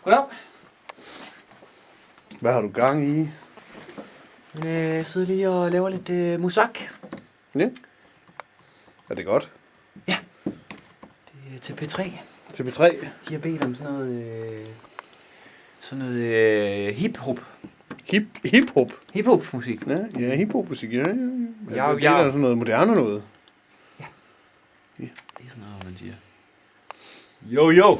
Goddag. Hvad har du gang i? Jeg sidder lige og laver lidt musak. Ja. Er det godt? Ja. Det er til P3. Til P3? De har bedt om sådan noget hip-hop. Hip-hop? Hip-hop-musik. Ja, hip-hop-musik, ja. Ja, det er da sådan noget moderne noget. Ja. Det er sådan noget, man siger. Jo.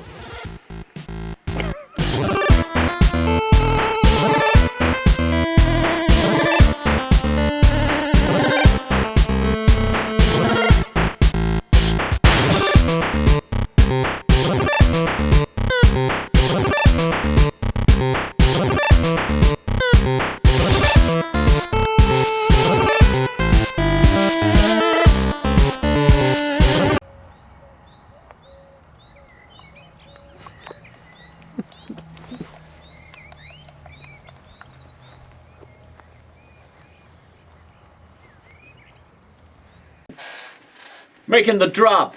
Making the drop.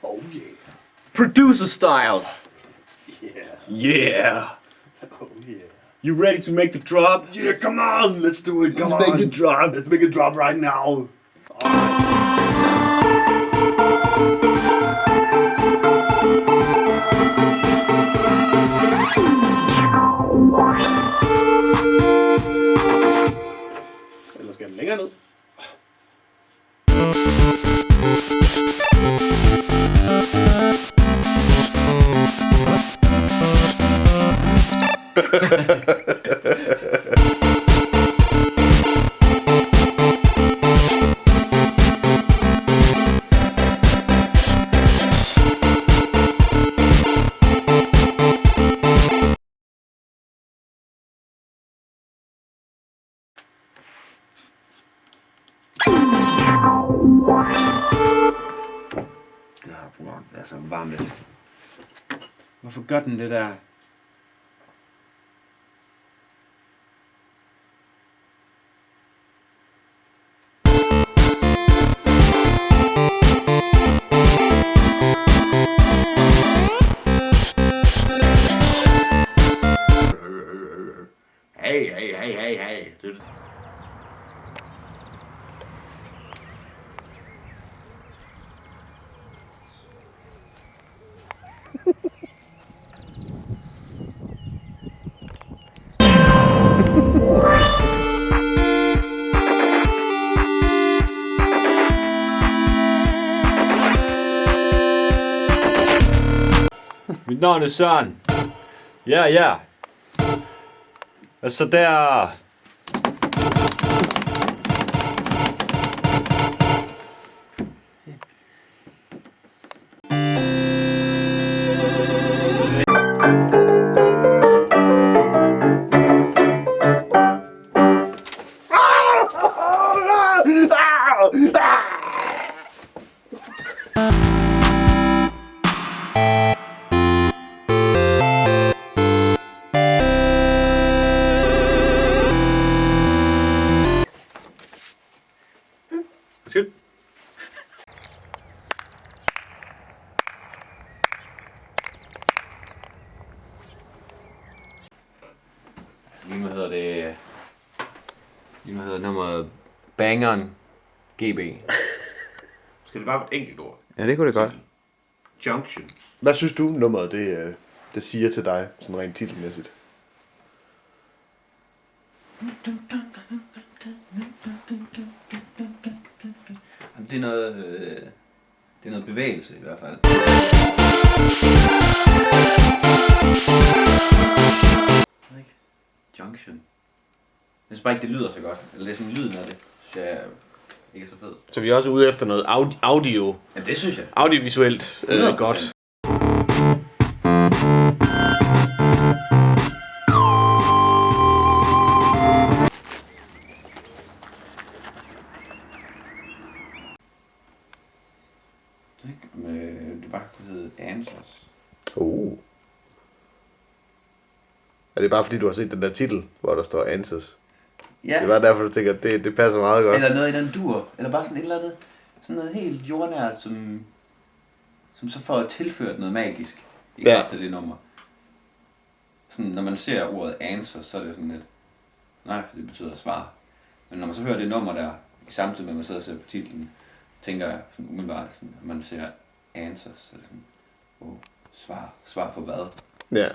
Oh yeah. Producer style. Yeah. Yeah. Oh yeah. You ready to make the drop? Yeah, come on, let's do it. Let's make it drop. Let's make it drop right now. Eller skal den længere ned? Det er så varmt. Hvorfor gør den det der? Hey. Mit navn er Søren. Ja. Og så der... Undskyld. Lige nu hedder nummeret Bangeren GB. Skal det bare være et enkelt ord? Ja, det kunne det godt. Junction. Hvad synes du, nummeret det siger til dig, sådan rent titelmæssigt? Det er noget bevægelse i hvert fald. Junction. Jeg synes bare ikke, det lyder så godt. Eller det er sådan lyden af det, synes jeg ikke er så fed. Så vi er også ude efter noget audio. Ja, det synes jeg. Audiovisuelt 100%. godt. Det bare kunne hedde Answers. Er det bare fordi, du har set den der titel, hvor der står Answers? Ja. Det var derfor, du tænker, at det passer meget godt. Eller noget i den dur. Eller bare sådan et eller andet. Sådan noget helt jordnært, som så får tilført noget magisk i kraft af det nummer. sådan, når man ser ordet answer, så er det sådan lidt, nej, det betyder svar. Men når man så hører det nummer der, samtidig med at man sidder og ser på titlen, tænker jeg sådan umiddelbart, sådan, at man ser answer, så er det sådan, svar på hvad? Ja.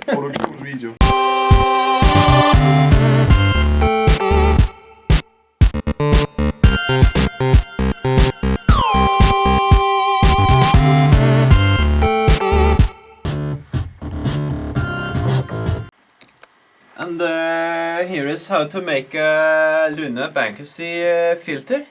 Produktionsvideo. And here is how to make a Lune bankruptcy filter.